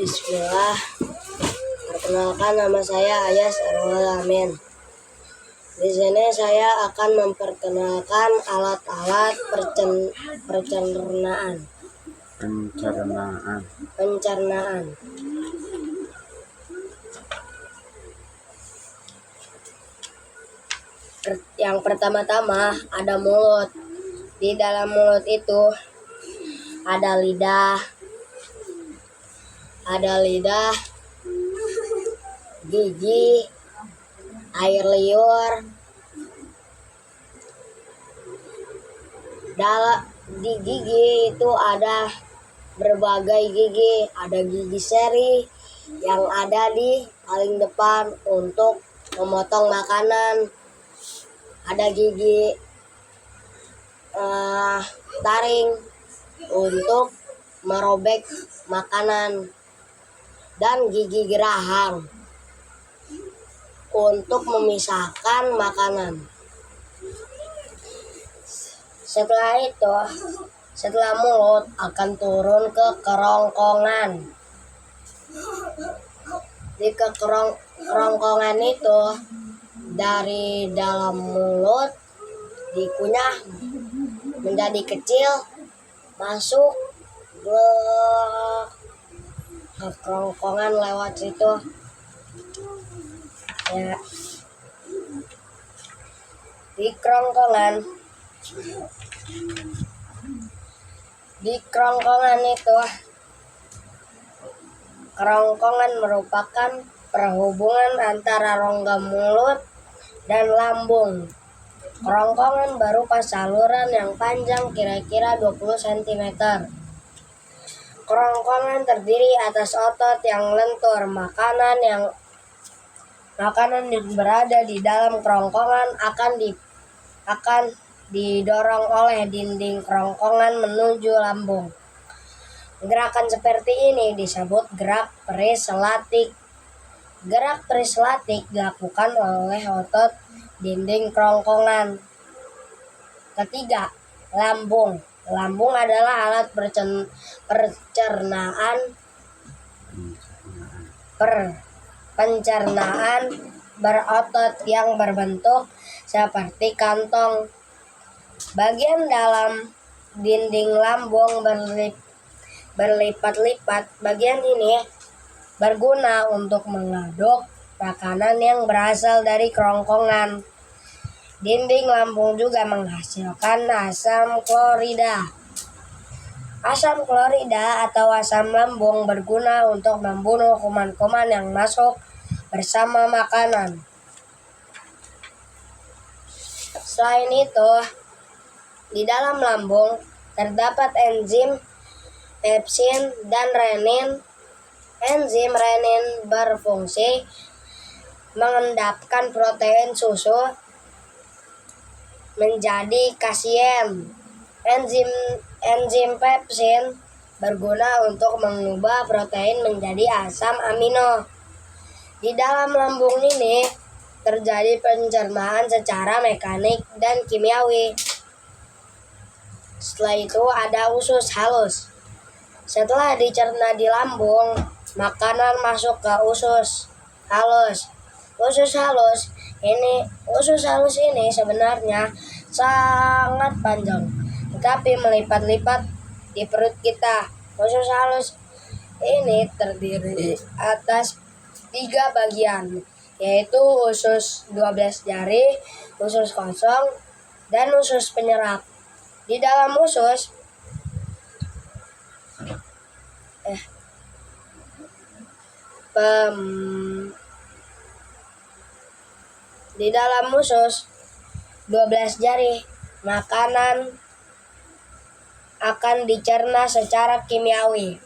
Bismillah. Perkenalkan, nama saya Ayas Arwal Amin. Di sini saya akan memperkenalkan alat-alat pencernaan. Yang pertama-tama ada mulut. Di dalam mulut itu ada lidah, gigi, air liur. Di gigi itu ada berbagai gigi. Ada gigi seri yang ada di paling depan untuk memotong makanan. Ada gigi taring untuk merobek makanan, dan gigi geraham untuk memisahkan makanan. Setelah mulut akan turun ke kerongkongan. Di kerongkongan itu, dari dalam mulut dikunyah menjadi kecil, masuk ke kerongkongan lewat situ ya. Di kerongkongan itu, kerongkongan merupakan perhubungan antara rongga mulut dan lambung. Kerongkongan berupa saluran yang panjang kira-kira 20 cm. Kerongkongan terdiri atas otot yang lentur. Makanan yang berada di dalam kerongkongan akan didorong oleh dinding kerongkongan menuju lambung. Gerakan seperti ini disebut gerak perislatik. Gerak perislatik dilakukan oleh otot dinding kerongkongan. Ketiga, lambung. Lambung adalah alat pencernaan berotot yang berbentuk seperti kantong. Bagian dalam dinding lambung berlipat-lipat. Bagian ini berguna untuk mengaduk makanan yang berasal dari kerongkongan. Dinding lambung juga menghasilkan asam klorida. Asam klorida atau asam lambung berguna untuk membunuh kuman-kuman yang masuk bersama makanan. Selain itu, di dalam lambung terdapat enzim pepsin dan renin. Enzim renin berfungsi mengendapkan protein susu menjadi kasein. Enzim pepsin berguna untuk mengubah protein menjadi asam amino. Di dalam lambung ini terjadi pencernaan secara mekanik dan kimiawi. Setelah itu ada usus halus. Setelah dicerna di lambung, makanan masuk ke usus halus. Usus halus ini sebenarnya sangat panjang, tetapi melipat-lipat di perut kita. Usus halus ini terdiri atas 3 bagian, yaitu usus 12 jari, usus kosong, dan usus penyerap. Di dalam usus 12 jari, makanan akan dicerna secara kimiawi.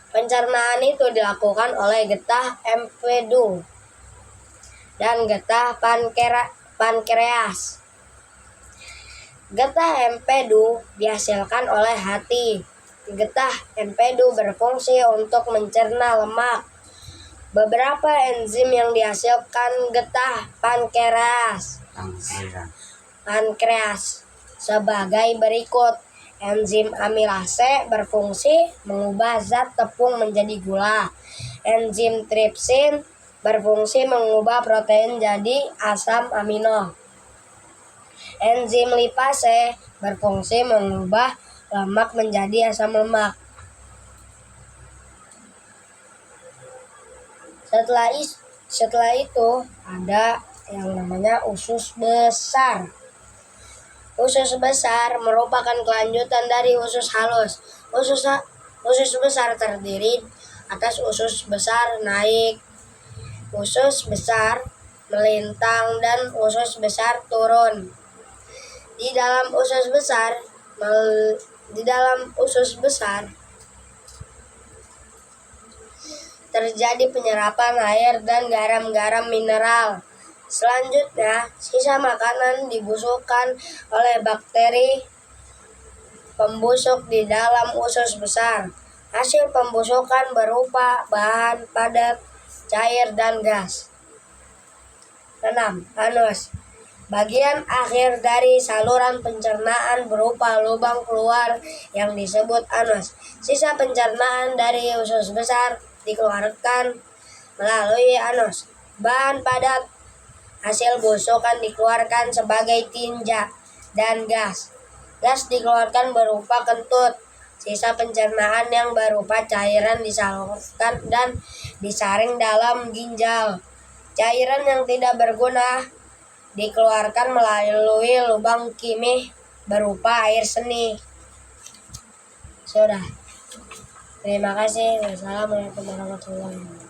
Pencernaan itu dilakukan oleh getah empedu dan getah pankreas. Getah empedu dihasilkan oleh hati. Getah empedu berfungsi untuk mencerna lemak. Beberapa enzim yang dihasilkan getah pankreas sebagai berikut. Enzim amilase berfungsi mengubah zat tepung menjadi gula. Enzim tripsin berfungsi mengubah protein jadi asam amino. Enzim lipase berfungsi mengubah lemak menjadi asam lemak. Setelah itu ada yang namanya usus besar. Usus besar merupakan kelanjutan dari usus halus. Usus besar terdiri atas usus besar naik, usus besar melintang, dan usus besar turun. Di dalam usus besar terjadi penyerapan air dan garam-garam mineral. Selanjutnya, sisa makanan dibusukkan oleh bakteri pembusuk di dalam usus besar. Hasil pembusukan berupa bahan padat, cair, dan gas. 6. Anus. Bagian akhir dari saluran pencernaan berupa lubang keluar yang disebut anus. Sisa pencernaan dari usus besar dikeluarkan melalui anus. Bahan padat hasil busukan dikeluarkan sebagai tinja, dan gas. Gas dikeluarkan berupa kentut. Sisa pencernaan yang berupa cairan disalurkan dan disaring dalam ginjal. Cairan yang tidak berguna dikeluarkan melalui lubang kemih berupa air seni. Sudah. Terima kasih. Wassalamualaikum warahmatullahi wabarakatuh.